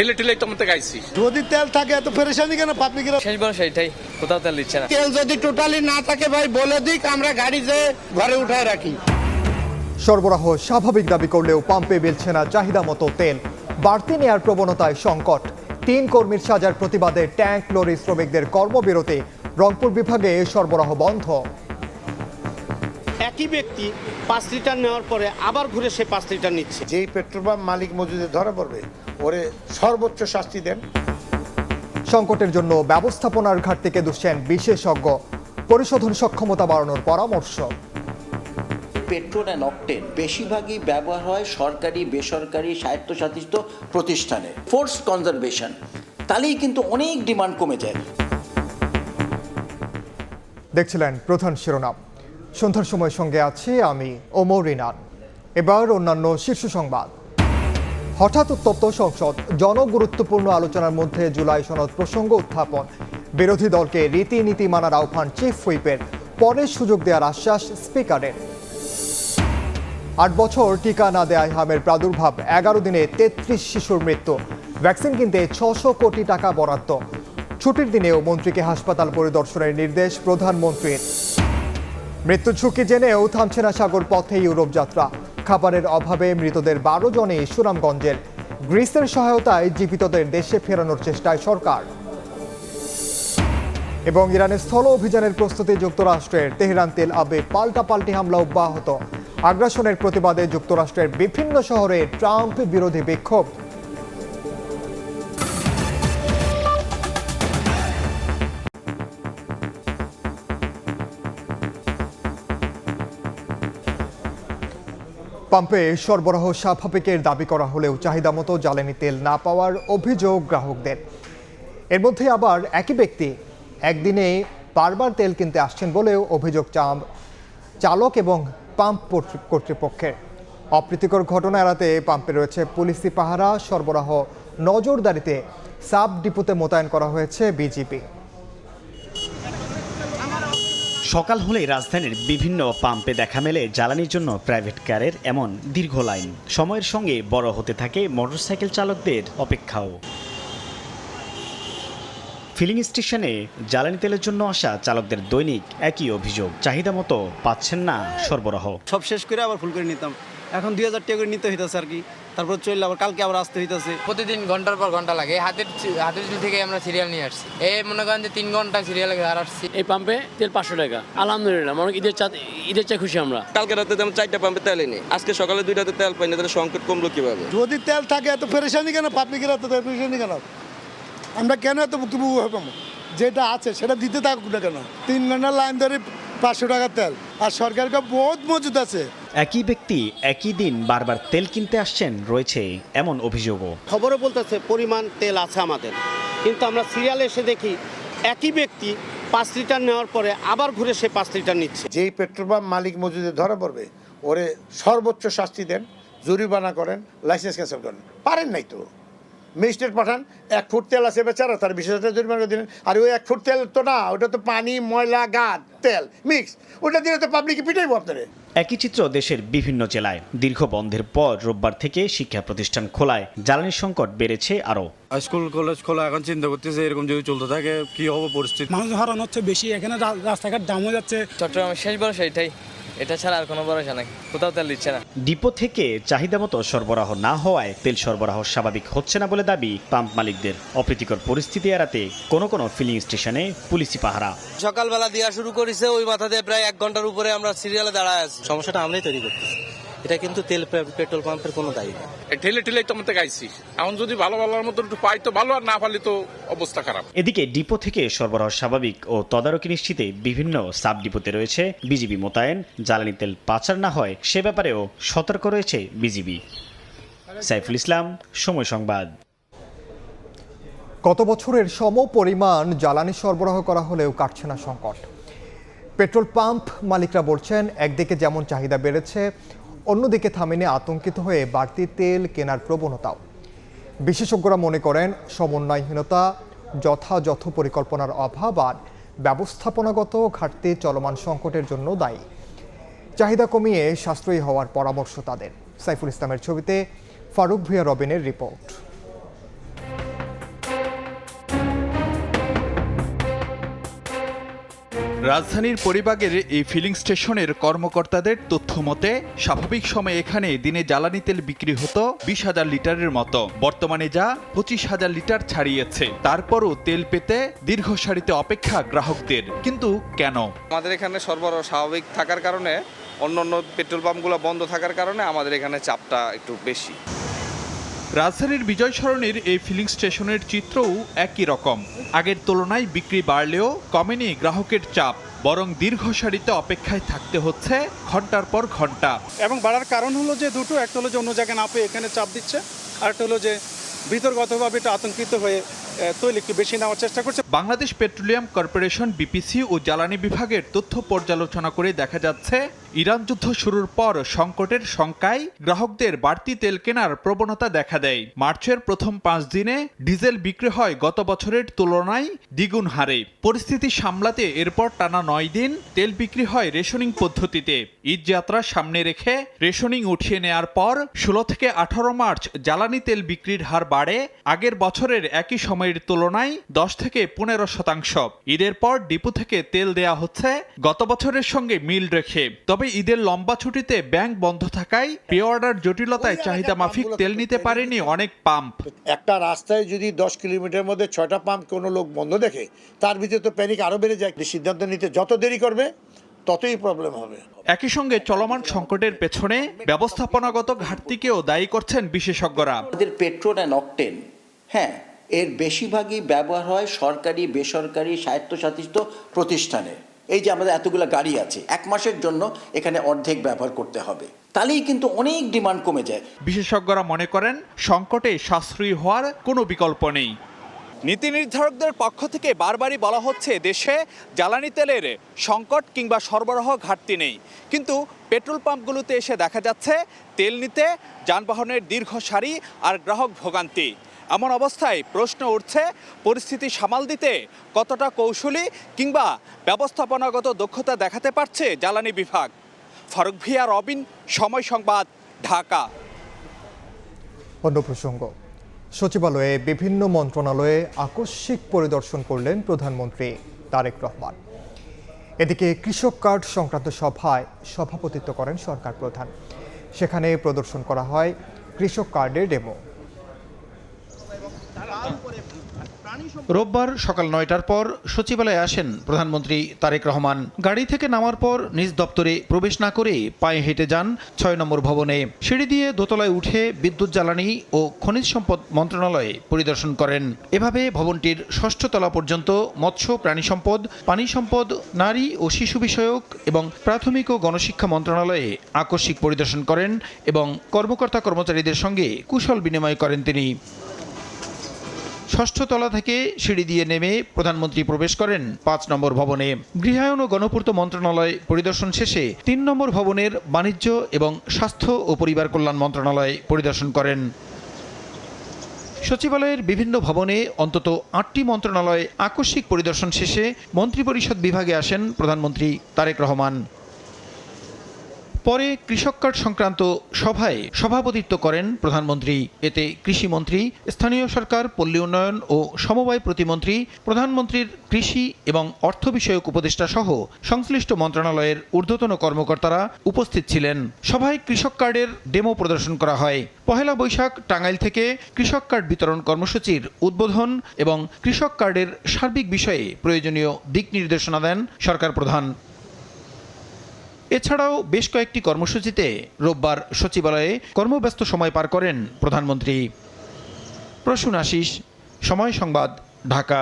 ঠেলে ঠেলে তোমাতে গাইছি। যদি তেল থাকে এত পেরেশানি কেন পাবলিকের? শেষ বড় সেইটাই, কোথাও তেল দিচ্ছে না। তেল যদি টোটালি না থাকে ভাই বলে দিক, আমরা গাড়ি যে ঘরে উঠায় রাখি। সরবরাহ স্বাভাবিক দাবি করলেও পাম্পে মিলছে না চাহিদা মতো তেল। বাড়তি নেয়ার প্রবণতায় সংকট। 3 কর্মীর সাজার প্রতিবাদে ট্যাঙ্ক লরি শ্রমিকদের কর্মবিরতি। রংপুর বিভাগে সরবরাহ বন্ধ। একই ব্যক্তি 5 লিটার নেওয়ার পরে আবার ঘুরে সে 5 লিটার নিচ্ছে। যেই পেট্রোল পাম্প মালিক মজুদে ধরা পড়বে ওরে সর্বোচ্চ শাস্তি দেন। সংকটের জন্য ব্যবস্থাপনার ঘাটতিকে দুষছেন বিশেষজ্ঞ। পরিশোধন সক্ষমতা বাড়ানোর পরামর্শ। পেট্রোল অ্যান্ড অকটেন বেশিরভাগই ব্যবহার হয় সরকারি, বেসরকারি, স্বায়ত্তশাসিত প্রতিষ্ঠানে। ফোর্স কনজারভেশন, তাহলেই কিন্তু অনেক ডিমান্ড কমে যায়। দেখছিলেন প্রধান শিরোনাম। সন্ধ্যার সময় সঙ্গে আছি আমি ওমর রিনান। এবার অন্যান্য শীর্ষ সংবাদ। হঠাৎ উত্তপ্ত সংসদ, জনগুরুত্বপূর্ণ আলোচনার মধ্যে জুলাই সনদ প্রসঙ্গ উত্থাপন। বিরোধী দলকে রীতিনীতি মানার আহ্বান চিফ হুইপের, পরে সুযোগ দেওয়ার আশ্বাস স্পিকারের। 8 বছর টিকা না দেয় হামের প্রাদুর্ভাব, 11 দিনে 33 শিশুর মৃত্যু। ভ্যাকসিন কিনতে 600 কোটি টাকা বরাদ্দ। ছুটির দিনেও মন্ত্রীকে হাসপাতাল পরিদর্শনের নির্দেশ প্রধানমন্ত্রীর। মৃত্যু ঝুঁকি জেনেও থামছে না সাগর পথে ইউরোপ যাত্রা। খাবারের অভাবে মৃতদের 12 জনই সুনামগঞ্জের। গ্রিসের সহায়তায় জীবিতদের দেশে ফেরানোর চেষ্টায় সরকার। এবং ইরানের স্থল অভিযানের প্রস্তুতি যুক্তরাষ্ট্রের। তেহরান তেল আবিব পাল্টাপাল্টি হামলা অব্যাহত। আগ্রাসনের প্রতিবাদে যুক্তরাষ্ট্রের বিভিন্ন শহরে ট্রাম্প বিরোধী বিক্ষোভ। পাম্পে সরবরাহ স্বাভাবিকের দাবি করা হলেও চাহিদা মতো জ্বালানি তেল না পাওয়ার অভিযোগ গ্রাহকদের। এর মধ্যে আবার একই ব্যক্তি একদিনে বারবার তেল কিনতে আসছেন বলেও অভিযোগ চালক এবং পাম্প কর্তৃপক্ষের। অপ্রীতিকর ঘটনা এড়াতে পাম্পে রয়েছে পুলিশি পাহারা। সরবরাহ নজরদারিতে সাব ডিপোতে মোতায়েন করা হয়েছে বিজিবি। সকাল হলেই রাজধানীর বিভিন্ন পাম্পে দেখা মেলে জ্বালানির জন্য প্রাইভেট কারের এমন দীর্ঘ লাইন। সময়ের সঙ্গে বড় হতে থাকে মোটরসাইকেল চালকদের অপেক্ষাও। ফিলিং স্টেশনে জ্বালানি তেলের জন্য আসা চালকদের দৈনিক একই অভিযোগ, চাহিদা মতো পাচ্ছেন না সরবরাহ। সব শেষ করে আবার ফুল করে নিতাম, এখন 2000 টাকা করে নিতে হইতেছে আর কি। তারপর চললে আবার কালকে আবার আসতে হইতেছে। প্রতিদিন ঘন্টার পর ঘন্টা লাগে। হাতের ঝুল থেকে আমরা সিরিয়াল নিয়ে আসছি। মনে করেন যে 3 ঘন্টা সিরিয়ালে আসছি। এই পাম্পে তেল 500 টাকা। আলহামদুলিল্লাহ, মানে ঈদের চা খুশি আমরা। কালকে রাতে যেমন 4টা পাম্পে তেল এনে আজকে সকালে 2টাতে তেল পাইনি, তাহলে সংকট কমলো কিভাবে? যদি তেল থাকে এত পেরেশানি কেন পাবলিকের? এত পেরেশানি কেন? আমরা কেন এত ভুক্তভোগী হবো? যেটা আছে সেটা দিতে থাকুক না কেন? 3 ঘন্টার লাইন ধরে 500 টাকা তেল, আর সরকারকে বহুত মজুদ আছে। একই ব্যক্তি একই দিন বারবার তেল কিনতে আসছেন রয়েছে এমন অভিযোগও। খবরও বলতেছে পরিমাণ তেল আছে আমাদের, কিন্তু আমরা সিরিয়ালে এসে দেখি একই ব্যক্তি 5 লিটার নেওয়ার পরে আবার ঘুরে সে 5 লিটার নিচ্ছে। যেই পেট্রোল পাম্প মালিক মজুদে ধরা পড়বে ওরে সর্বোচ্চ শাস্তি দেন, জরিমানা করেন, লাইসেন্স ক্যান্সেল করেন। পারেন নাই তো ম্যাজিস্ট্রেট পাঠান। 1 ফুট তেল আছে বেচারা, তার 20,000 টাকা জরিমানা দিলেন। আর ওই 1 ফুট তেল তো না, ওটা তো পানি, ময়লা, গাদ, তেল মিক্স, ওটা দিলে তো পাবলিকে পিটাইবো আপনারে। একই চিত্র দেশের বিভিন্ন জেলায়। দীর্ঘ বন্ধের পর রোববার থেকে শিক্ষা প্রতিষ্ঠান খোলায় জ্বালানির সংকট বেড়েছে আরও। স্কুল কলেজ খোলা, এখন চিন্তা করতেছে এরকম যদি চলতে থাকে কি হবে পরিস্থিতি। মানুষ হারানো হচ্ছে বেশি, এখানে রাস্তাঘাট জাম হয়ে যাচ্ছে। চট্টগ্রামের শেষ বড় সেইটাই, এটা ছাড়া আর কোনো ভরসা নাই, কোথাও তেল দিচ্ছে না। ডিপো থেকে চাহিদা মতো সরবরাহ না হওয়ায় তেল সরবরাহ স্বাভাবিক হচ্ছে না বলে দাবি পাম্প মালিকদের। অপ্রীতিকর পরিস্থিতি এড়াতে কোনো কোনো ফিলিং স্টেশনে পুলিশি পাহারা। সকালবেলা দেওয়া শুরু করেছে, ওই মাথা দিয়ে প্রায় 1 ঘন্টার উপরে আমরা সিরিয়ালে দাঁড়ায় আছি। সমস্যাটা আমরাই তৈরি করতেছি, এটা কিন্তু তেল পেট্রোল পাম্পের কোনো দায়ী না। ঠেলে ঠেলে তোমাতে গাইছি। এখন যদি ভালো ভালোর মতো একটু পাই তো ভালো, আর না পারলে তো অবস্থা খারাপ। এদিকে ডিপো থেকে সরবরাহ স্বাভাবিক ও তদারকি নিশ্চিতে বিভিন্ন সাব ডিপোতে রয়েছে বিজিবি মোতায়েন। জ্বালানি তেল পাচার না হয় সে ব্যাপারেও সতর্ক রয়েছে বিজিবি। সাইফুল ইসলাম, সময় সংবাদ। গত বছরের সমপরিমাণ জ্বালানি সরবরাহ করা হলেও কাটছে না সংকট। পেট্রোল পাম্প মালিকরা বলছেন, একদিকে যেমন চাহিদা বেড়েছে, অন্যদিকে থামেনি আতঙ্কিত হয়ে বাড়তি তেল কেনার প্রবণতাও। বিশেষজ্ঞরা মনে করেন সমন্বয়হীনতা, যথাযথ পরিকল্পনার অভাব আর ব্যবস্থাপনাগত ঘাটতি চলমান সংকটের জন্য দায়ী। চাহিদা কমিয়ে সাশ্রয়ী হওয়ার পরামর্শ তাদের। সাইফুল ইসলামের ছবিতে ফারুক ভুঁইয়া রবিনের রিপোর্ট। রাজধানীর পরিবাগের এই ফিলিং স্টেশনের কর্মকর্তাদের তথ্য মতে স্বাভাবিক সময়ে এখানে দিনে জ্বালানি তেল বিক্রি হতো 20,000 লিটারের মতো। বর্তমানে যা 25,000 লিটার ছাড়িয়েছে। তারপরও তেল পেতে দীর্ঘ সারিতে অপেক্ষা গ্রাহকদের। কিন্তু কেন? আমাদের এখানে সরবরাহ স্বাভাবিক থাকার কারণে, অন্যান্য পেট্রোল পাম্পগুলো বন্ধ থাকার কারণে আমাদের এখানে চাপটা একটু বেশি। রাজধানীর বিজয় সরণির এই ফিলিং স্টেশনের চিত্রও একই রকম। আগের তুলনায় বিক্রি বাড়লেও কমেনি গ্রাহকের চাপ, বরং দীর্ঘ সারিতে অপেক্ষায় থাকতে হচ্ছে ঘন্টার পর ঘন্টা। এবং বাড়ার কারণ হলো যে দুটো, একটা হলো যে অন্য জায়গায় না পেয়ে এখানে চাপ দিচ্ছে, আর একটা হলো যে বিতর্কগতভাবে এটা আতঙ্কিত হয়ে তৈল একটু বেশি নেওয়ার চেষ্টা করছে। বাংলাদেশ পেট্রোলিয়াম কর্পোরেশন বিপিসি ও জ্বালানি বিভাগের তথ্য পর্যালোচনা করে দেখা যাচ্ছে ইরান যুদ্ধ শুরুর পর সংকটের শঙ্কায় গ্রাহকদের বাড়তি তেল কেনার প্রবণতা দেখা দেয়। মার্চের প্রথম 5 দিনে ডিজেল বিক্রি হয় গত বছরের তুলনায় দ্বিগুণ হারে। পরিস্থিতি সামলাতে এরপর টানা 9 দিন তেল বিক্রি হয় রেশনিং পদ্ধতিতে। ঈদ যাত্রা সামনে রেখে রেশনিং উঠিয়ে নেয়ার পর 16 থেকে 18 মার্চ জ্বালানি তেল বিক্রির হার বাড়ে আগের বছরের একই সময়ের তুলনায় 10 থেকে 15%। ঈদের পর ডিপো থেকে তেল দেয়া হচ্ছে গত বছরের সঙ্গে মিল রেখে। তবে ঈদের লম্বা ছুটিতে ব্যাংক বন্ধ থাকায় প্রি অর্ডার জটিলতায় চাহিদা মাফিক তেল নিতে পারেনি অনেক পাম্প। একটা রাস্তায় যদি 10 কিলোমিটার মধ্যে 6টা পাম্প কোনো লোক বন্ধ দেখে, তার ভিতরে তো প্যানিক আরো বেড়ে যায়। সিদ্ধান্ত নিতে যত দেরি করবে ততই প্রবলেম হবে। একই সঙ্গে চলমান সংকটের পেছনে ব্যবস্থাপনাগত ঘাটতিকেও দায়ী করছেন বিশেষজ্ঞরা। আমাদের পেট্রোল অ্যান্ড অকটেন, হ্যাঁ, এর বেশিরভাগই ব্যবহার হয় সরকারি, বেসরকারি, স্বায়ত্তশাসিত প্রতিষ্ঠানে। এই যে আমাদের এতগুলো গাড়ি আছে, 1 মাসের জন্য এখানে অর্ধেক ব্যবহার করতে হবে, তাহলেই কিন্তু অনেক ডিমান্ড কমে যায়। বিশেষজ্ঞরা মনে করেন সংকটে সাশ্রয়ী হওয়ার কোনো বিকল্প নেই। নীতি নির্ধারকদের পক্ষ থেকে বারবারই বলা হচ্ছে দেশে জ্বালানি তেলের সংকট কিংবা সরবরাহ ঘাটতি নেই, কিন্তু পেট্রোল পাম্পগুলোতে এসে দেখা যাচ্ছে তেল নিতে যানবাহনের দীর্ঘ সারি আর গ্রাহক ভোগান্তি। এমন অবস্থায় প্রশ্ন উঠছে পরিস্থিতি সামাল দিতে কতটা কৌশলী কিংবা ব্যবস্থাপনাগত দক্ষতা দেখাতে পারছে জ্বালানি বিভাগ। ফারুক ভিয়া, রবিন, সময় সংবাদ, ঢাকা। অন্য প্রসঙ্গ, সচিবালয়ে বিভিন্ন মন্ত্রণালয়ে আকস্মিক পরিদর্শন করলেন প্রধানমন্ত্রী তারেক রহমান। এদিকে কৃষক কার্ড সংক্রান্ত সভায় সভাপতিত্ব করেন সরকার প্রধান। সেখানে প্রদর্শন করা হয় কৃষক কার্ডের ডেমো। রোববার সকাল 9টার পর সচিবালয়ে আসেন প্রধানমন্ত্রী তারেক রহমান। গাড়ি থেকে নামার পর নিজ দপ্তরে প্রবেশ না করে পায়ে হেঁটে যান 6 নম্বর ভবনে। সিঁড়ি দিয়ে দোতলায় উঠে বিদ্যুৎ, জ্বালানি ও খনিজ সম্পদ মন্ত্রণালয়ে পরিদর্শন করেন। এভাবে ভবনটির 6ষ্ঠ তলা পর্যন্ত মৎস্য, প্রাণী সম্পদ, পানি সম্পদ, নারী ও শিশু বিষয়ক এবং প্রাথমিক ও গণশিক্ষা মন্ত্রণালয়ে আকস্মিক পরিদর্শন করেন এবং কর্মকর্তা কর্মচারীদের সঙ্গে কুশল বিনিময় করেন তিনি। 6ষ্ঠ তলা থেকে সিঁড়ি দিয়ে নেমে প্রধানমন্ত্রী প্রবেশ করেন 5 নম্বর ভবনে। গৃহায়ন ও গণপূর্ত মন্ত্রণালয় পরিদর্শন শেষে 3 নম্বর ভবনের বাণিজ্য এবং স্বাস্থ্য ও পরিবার কল্যাণ মন্ত্রণালয় পরিদর্শন করেন। সচিবালয়ের বিভিন্ন ভবনে অন্তত 8টি মন্ত্রণালয় আকস্মিক পরিদর্শন শেষে মন্ত্রিপরিষদ বিভাগে আসেন প্রধানমন্ত্রী তারেক রহমান। পরে কৃষক কার্ড সংক্রান্ত সভায় সভাপতিত্ব করেন প্রধানমন্ত্রী। এতে কৃষিমন্ত্রী, স্থানীয় সরকার, পল্লী উন্নয়ন ও সমবায় প্রতিমন্ত্রী, প্রধানমন্ত্রীর কৃষি এবং অর্থ বিষয়ক উপদেষ্টা সহ সংশ্লিষ্ট মন্ত্রণালয়ের ঊর্ধ্বতন কর্মকর্তারা উপস্থিত ছিলেন। সভায় কৃষক কার্ডের ডেমো প্রদর্শন করা হয়। পহেলা বৈশাখ টাঙ্গাইল থেকে কৃষক কার্ড বিতরণ কর্মসূচির উদ্বোধন এবং কৃষক কার্ডের সার্বিক বিষয়ে প্রয়োজনীয় দিক নির্দেশনা দেন সরকার প্রধান। এছাড়াও বেশ কয়েকটি কর্মসূচিতে রোববার সচিবালয়ে কর্মব্যস্ত সময় পার করেন প্রধানমন্ত্রী। প্রসূন আশিস, সময় সংবাদ, ঢাকা।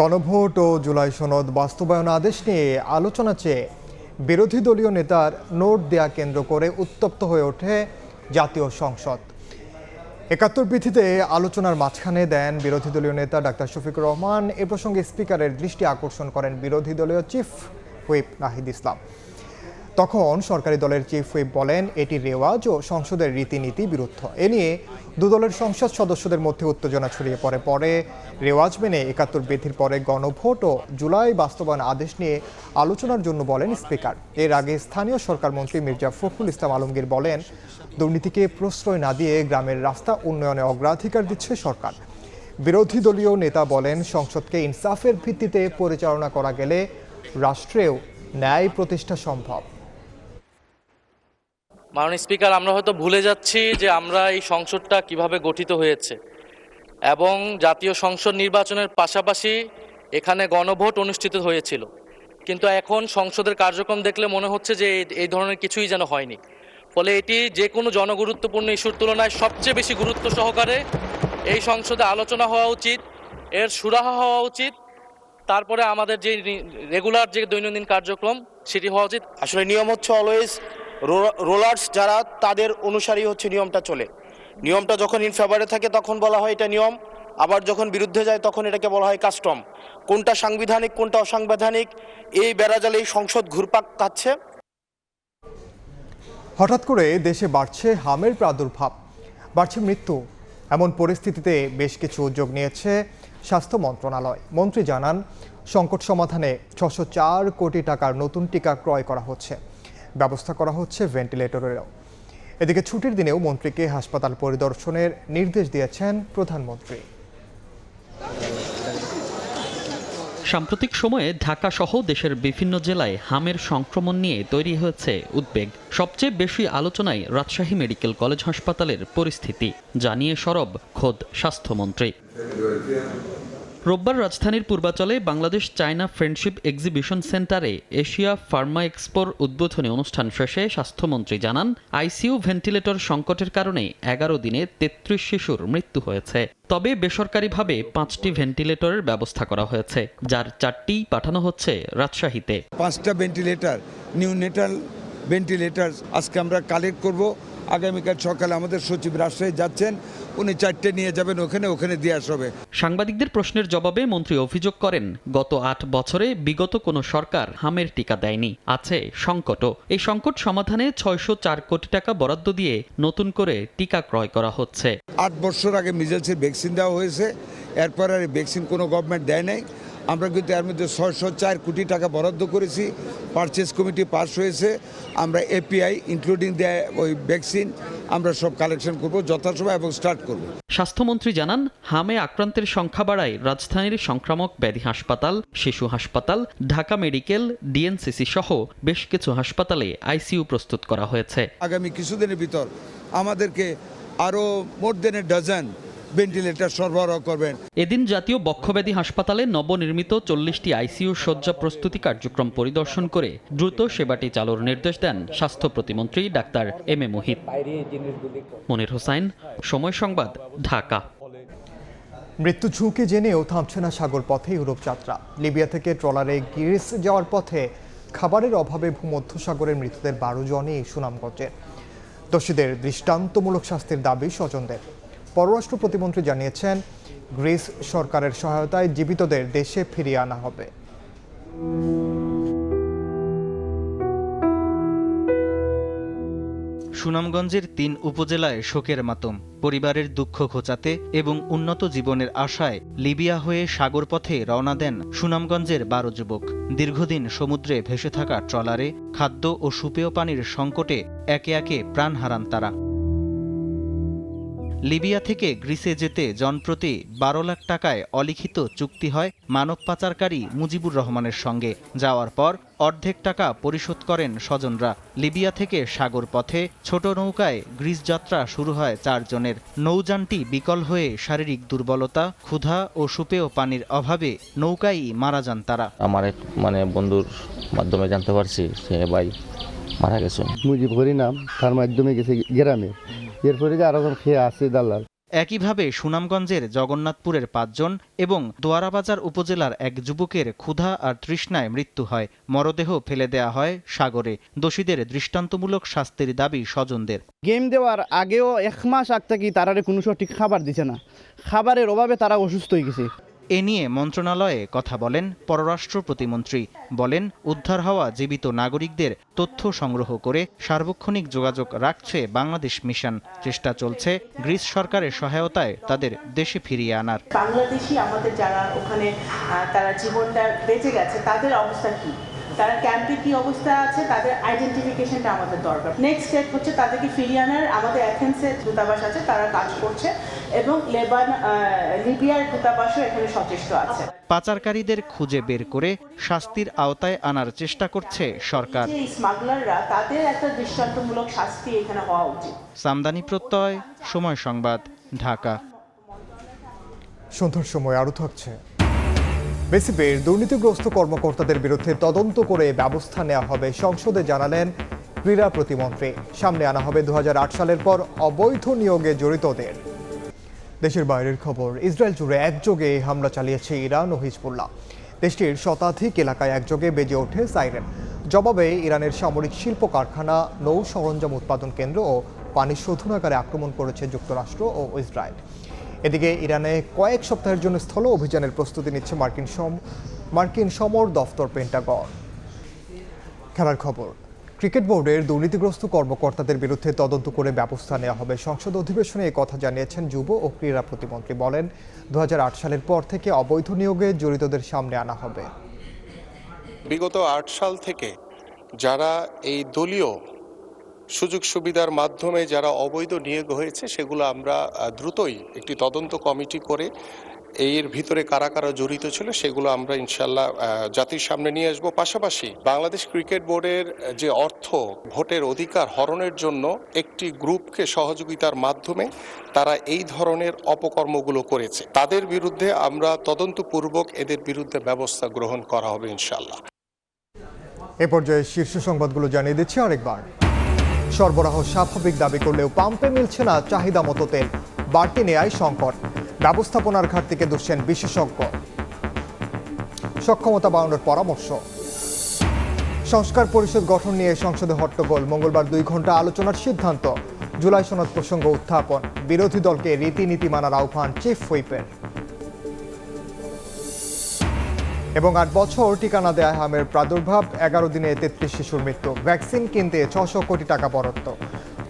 গণভোট ও জুলাই সনদ বাস্তবায়ন আদেশ নিয়ে আলোচনা চেয়ে বিরোধী দলীয় নেতার নোট দেয়া কেন্দ্র করে উত্তপ্ত হয়ে ওঠে জাতীয় সংসদ। ৭১ বিধিতে আলোচনার মাঝখানে দেন বিরোধী দলীয় নেতা ডাক্তার শফিকুর রহমান। এ প্রসঙ্গে স্পিকারের দৃষ্টি আকর্ষণ করেন বিরোধী দলীয় চিফ হুইপ নাহিদ ইসলাম। তখন সরকারি দলের চিফ হুইপ বলেন এটি রেওয়াজ ও সংসদের রীতিনীতি বিরুদ্ধ। এ নিয়ে দুদলের সংসদ সদস্যদের মধ্যে উত্তেজনা ছড়িয়ে পড়ে। পরে রেওয়াজ মেনে ৭১ বিধির পরে গণভোট ও জুলাই বাস্তবায়ন আদেশ নিয়ে আলোচনার জন্য বলেন স্পিকার। এর আগে স্থানীয় সরকার মন্ত্রী মির্জা ফখরুল ইসলাম আলমগীর বলেন দুর্নীতিকে প্রশ্রয় না দিয়ে গ্রামের রাস্তা উন্নয়নে অগ্রাধিকার দিচ্ছে সরকার। বিরোধী দলীয় নেতা বলেন, সংসদকে ইনসাফের ভিত্তিতে পরিচালনা করা গেলে রাষ্ট্রেও ন্যায় প্রতিষ্ঠা সম্ভব। মাননীয় স্পিকার, আমরা হয়তো ভুলে যাচ্ছি যে আমরা এই সংসদটা কিভাবে গঠিত হয়েছে এবং জাতীয় সংসদ নির্বাচনের পাশাপাশি এখানে গণভোট অনুষ্ঠিত হয়েছিল, কিন্তু এখন সংসদের কার্যক্রম দেখলে মনে হচ্ছে যে এই ধরনের কিছুই যেন হয়নি। ফলে এটি যে কোনো জনগুরুত্বপূর্ণ ইস্যুর তুলনায় সবচেয়ে বেশি গুরুত্ব সহকারে এই সংসদে আলোচনা হওয়া উচিত, এর সুরাহা হওয়া উচিত, তারপরে আমাদের যে রেগুলার যে দৈনন্দিন কার্যক্রম সেটি হওয়া উচিত। আসলে নিয়ম হচ্ছে অলওয়েজ রোলার্স যারা তাদের অনুসারী হচ্ছে নিয়মটা চলে। নিয়মটা যখন ইন ফেভারে থাকে তখন বলা হয় এটা নিয়ম, আবার যখন বিরুদ্ধে যায় তখন এটাকে বলা হয় কাস্টম। কোনটা সাংবিধানিক কোনটা অসাংবিধানিক এই বেড়াজালে এই সংসদ ঘুরপাক খাচ্ছে। হঠাৎ করে দেশে বাড়ছে হামের প্রাদুর্ভাব, বাড়ছে মৃত্যু। এমন পরিস্থিতিতে বেশ কিছু উদ্যোগ নিয়েছে স্বাস্থ্য মন্ত্রণালয়। মন্ত্রী জানান, সংকট সমাধানে 604 কোটি টাকার নতুন টিকা ক্রয় করা হচ্ছে, ব্যবস্থা করা হচ্ছে ভেন্টিলেটরেরও। এদিকে ছুটির দিনেও মন্ত্রীকে হাসপাতাল পরিদর্শনের নির্দেশ দিয়েছেন প্রধানমন্ত্রী। সাম্প্রতিক সময়ে ঢাকা সহ দেশের বিভিন্ন জেলায় হামের সংক্রমণ নিয়ে তৈরি হয়েছে উদ্বেগ। সবচেয়ে বেশি আলোচনায় রাজশাহী মেডিকেল কলেজ হাসপাতালের পরিস্থিতি, জানিয়ে সরব খোদ স্বাস্থ্যমন্ত্রী। রোববার রাজধানীর পূর্বাচলে বাংলাদেশ চায়না ফ্রেন্ডশিপ এক্সিবিশন সেন্টারে এশিয়া ফার্মা এক্সপোর উদ্বোধনী অনুষ্ঠান শেষে স্বাস্থ্যমন্ত্রী জানান, আইসিইউ ভেন্টিলেটর সংকটের কারণে 11 দিনে 33 শিশুর মৃত্যু হয়েছে। তবে বেসরকারিভাবে 5টি ভেন্টিলেটরের ব্যবস্থা করা হয়েছে, যার 4টি পাঠানো হচ্ছে রাজশাহীতে। 5টা ভেন্টিলেটর, নিউনেটাল ভেন্টিলেটর আজকে আমরা কালেক্ট করব। আগামীকাল সকালে আমাদের সচিব রাজশাহী যাচ্ছেন, উনি 4টে নিয়ে যাবেন, ওখানে দিয়ে আসবে। সাংবাদিকদের প্রশ্নের জবাবে মন্ত্রী অভিযোগ করেন, গত 8 বছরে বিগত কোনো সরকার হামের টিকা দেয়নি, আছে সংকটও। এই সংকট সমাধানে 604 কোটি টাকা বরাদ্দ দিয়ে নতুন করে টিকা ক্রয় করা হচ্ছে। 8 বছর আগে মিজেলসের ভ্যাকসিন দেওয়া হয়েছে, এরপর আর ভ্যাকসিন কোনো গভর্নমেন্ট দেয় নাই। আমরা কিন্তু এর মধ্যে 604 কোটি টাকা বরাদ্দ করেছি, পারচেজ কমিটি পাস হয়েছে। আমরা এপিআই ইনক্লুডিং ওই ভ্যাকসিন আমরা সব কালেকশন করব যথাসময় এবং স্টার্ট করব। স্বাস্থ্যমন্ত্রী জানান, হামে আক্রান্তের সংখ্যা বাড়ায় রাজধানীর সংক্রামক ব্যাধি হাসপাতাল, শিশু হাসপাতাল, ঢাকা মেডিকেল, ডিএনসিসি সহ বেশ কিছু হাসপাতালে আইসিইউ প্রস্তুত করা হয়েছে। আগামী কিছুদিনের ভিতর আমাদেরকে আরও মোর দেন ডজন ভেন্টিলেটর সরবরাহ করবেন। এদিন জাতীয় বক্ষব্যাধি হাসপাতালে নবনির্মিত 40টি আইসিইউ শয্যা প্রস্তুতি কার্যক্রম পরিদর্শন করে দ্রুত সেবাটি চালুর নির্দেশ দেন স্বাস্থ্য প্রতিমন্ত্রী ডাক্তার এম এ মুহিত। মনির হোসাইন, সময় সংবাদ, ঢাকা। মৃত্যু ঝুঁকি জেনেও থামছে না সাগর পথে ইউরোপ যাত্রা। লিবিয়া থেকে ট্রলারে গ্রিস যাওয়ার পথে খাবারের অভাবে ভূমধ্যসাগরের মৃতদের 12 জনই সুনামগঞ্জের। দোষীদের দৃষ্টান্তমূলক শাস্তির দাবি স্বজনদের। পররাষ্ট্র প্রতিমন্ত্রী জানিয়েছেন, গ্রিস সরকারের সহায়তায় জীবিতদের দেশে ফিরিয়ে আনা হবে। সুনামগঞ্জের 3 উপজেলায় শোকের মাতম। পরিবারের দুঃখ ঘোচাতে এবং উন্নত জীবনের আশায় লিবিয়া হয়ে সাগরপথে রওনা দেন সুনামগঞ্জের 12 যুবক। দীর্ঘদিন সমুদ্রে ভেসে থাকা ট্রলারে খাদ্য ও সুপেয় পানির সংকটে একে একে প্রাণ হারান তারা। লিবিয়া থেকে গ্রিসে যেতে জনপ্রতি 12 লাখ টাকায় অলিখিত চুক্তি হয় মানব পাচারকারী মুজিবুর রহমানের সঙ্গে। যাওয়ার পর অর্ধেক টাকা পরিশোধ করেন স্বজনরা। লিবিয়া থেকে সাগর পথে ছোট নৌকায় গ্রিস যাত্রা শুরু হয় 4 জনের। নৌযানটি বিকল হয়ে শারীরিক দুর্বলতা, ক্ষুধা ও সুপেয় পানির অভাবে নৌকায় মারা যান তারা। আমার এক বন্ধুর মাধ্যমে জানতে পারছি সে ভাই মারা গেছে। মুজিব নাম, তার মাধ্যমে গেছে গ্রামে, এরপরে আরো খেয়ে আসছে দালাল। একইভাবে সুনামগঞ্জের জগন্নাথপুরের 5 জন এবং দোয়ারাবাজার উপজেলার 1 যুবকের ক্ষুধা আর তৃষ্ণায় মৃত্যু হয়। মরদেহ ফেলে দেয়া হয় সাগরে। দোষীদের দৃষ্টান্তমূলক শাস্তির দাবি স্বজনদের। গেম দেওয়ার আগেও 1 মাস আগ থেকে তারারে কোনো সঠিক খাবার দিছে না, খাবারের অভাবে তারা অসুস্থ হয়ে গেছে। এ নিয়ে মন্ত্রণালয়ে কথা বলেন পররাষ্ট্র প্রতিমন্ত্রী। বলেন, উদ্ধার হওয়া জীবিত নাগরিকদের তথ্য সংগ্রহ করে সার্বক্ষণিক যোগাযোগ রাখছে বাংলাদেশ মিশন। চেষ্টা চলছে গ্রিস সরকারের সহায়তায় তাদের দেশে ফিরিয়ে আনার। বাংলাদেশি আমাদের যারা ওখানে তারা জীবনটা বেঁচে গেছে তাদের অবস্থা কি, তারা ক্যাম্পে কি অবস্থা আছে তাদের আইডেন্টিফিকেশনটা আমাদের দরকার। নেক্সট স্টেপ হচ্ছে তাদেরকে ফিরিয়ে আনার। আমাদের অ্যাথেন্সের দূতাবাস আছে, তারা কাজ করছে এবং লিবিয়ার দূতাবাসও এখানে সচেষ্ট আছে। পাচারকারীদের খুঁজে বের করে শাস্তির আওতায় আনার চেষ্টা করছে সরকার। এই স্মাগলাররা, তাদের একটা দৃষ্টান্তমূলক শাস্তি এখানে হওয়া উচিত। সামদানি প্রত্যয়, সময় সংবাদ, ঢাকা। সন্ধ্যার সময় আরও থাকছে। বিসিবির দুর্নীতিগ্রস্ত কর্মকর্তাদের বিরুদ্ধে তদন্ত করে ব্যবস্থা নেওয়া হবে সংসদে জানালেন ক্রীড়া প্রতিমন্ত্রী। সামনে আনা হবে 2008 সালের পর অবৈধ নিয়োগে জড়িতদের। দেশের বাইরের খবর, ইসরায়েল জুড়ে একযোগে হামলা চালিয়েছে ইরান ও হিজবুল্লাহ। দেশটির শতাধিক এলাকায় একযোগে বেজে ওঠে সাইরেন। জবাবে ইরানের সামরিক শিল্প কারখানা, নৌ সরঞ্জাম উৎপাদন কেন্দ্র ও পানি শোধনাগারে আক্রমণ করেছে যুক্তরাষ্ট্র ও ইসরায়েল। এদিকে ইরানে কয়েক সপ্তাহের জন্য স্থল অভিযানের প্রস্তুতি নিচ্ছে মার্কিন সমর দফতর পেন্টাগন। খেলার খবর, ক্রিকেট বোর্ডের দুর্নীতিগ্রস্ত কর্মকর্তাদের বিরুদ্ধে তদন্ত করে ব্যবস্থা নেওয়া হবে। সংসদ অধিবেশনে এই কথা জানিয়েছেন যুব ও ক্রীড়া প্রতিমন্ত্রী। বলেন 2008 সালের পর থেকে অবৈধ নিয়োগে জড়িতদের সামনে আনা হবে। বিগত 8 সাল থেকে যারা এই দলীয় সুযোগ সুবিধার মাধ্যমে যারা অবৈধ নিয়োগ হয়েছে সেগুলো আমরা দ্রুতই একটি তদন্ত কমিটি করে এর ভিতরে কারা কারা জড়িত ছিল সেগুলো আমরা ইনশাল্লাহ জাতির সামনে নিয়ে আসবো। পাশাপাশি বাংলাদেশ ক্রিকেট বোর্ডের যে অর্থ ভোটের অধিকার হরণের জন্য একটি গ্রুপকে সহযোগিতার মাধ্যমে তারা এই ধরনের অপকর্মগুলো করেছে, তাদের বিরুদ্ধে আমরা তদন্তপূর্বক এদের বিরুদ্ধে ব্যবস্থা গ্রহণ করা হবে ইনশাল্লাহ। এ পর্যায়ে শীর্ষ সংবাদগুলো জানিয়ে দিচ্ছি আরেকবার। সরবরাহ স্বাভাবিক দাবি করলেও পাম্পে মিলছে না চাহিদা মতো তেল, বাড়তি নেয় সংকট। ব্যবস্থাপনার ঘাটতিকে দুষছেন বিশেষজ্ঞ। সক্ষমতা বাড়ানোর পরামর্শ। সংস্কার পরিষদ গঠন নিয়ে সংসদে হট্টগোল, মঙ্গলবার 2 ঘন্টা আলোচনার সিদ্ধান্ত। জুলাই সনদ প্রসঙ্গ উত্থাপন, বিরোধী দলকে রীতিনীতি মানার আহ্বান চিফ হুইপের। এবং 8 বছর টিকা না দেয়া হামের প্রাদুর্ভাব, 11 দিনে 33 শিশুর মৃত্যু। ভ্যাকসিন কিনতে 600 কোটি টাকা বরাদ্দ।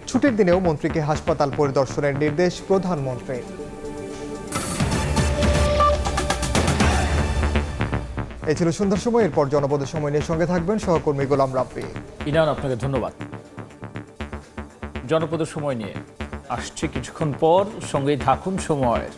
ছুটির দিনেও মন্ত্রীকে হাসপাতাল পরিদর্শনের নির্দেশ প্রধানমন্ত্রীর। এই ছিল সন্ধ্যার সময়। এরপর জনপদের সময় নিয়ে সঙ্গে থাকবেন সহকর্মী গোলাম রাব্বি। ইনান, আপনাকে ধন্যবাদ। জনপদের সময় নিয়ে আসছে কিছুক্ষণ পর, সঙ্গেই থাকুন সময়ের।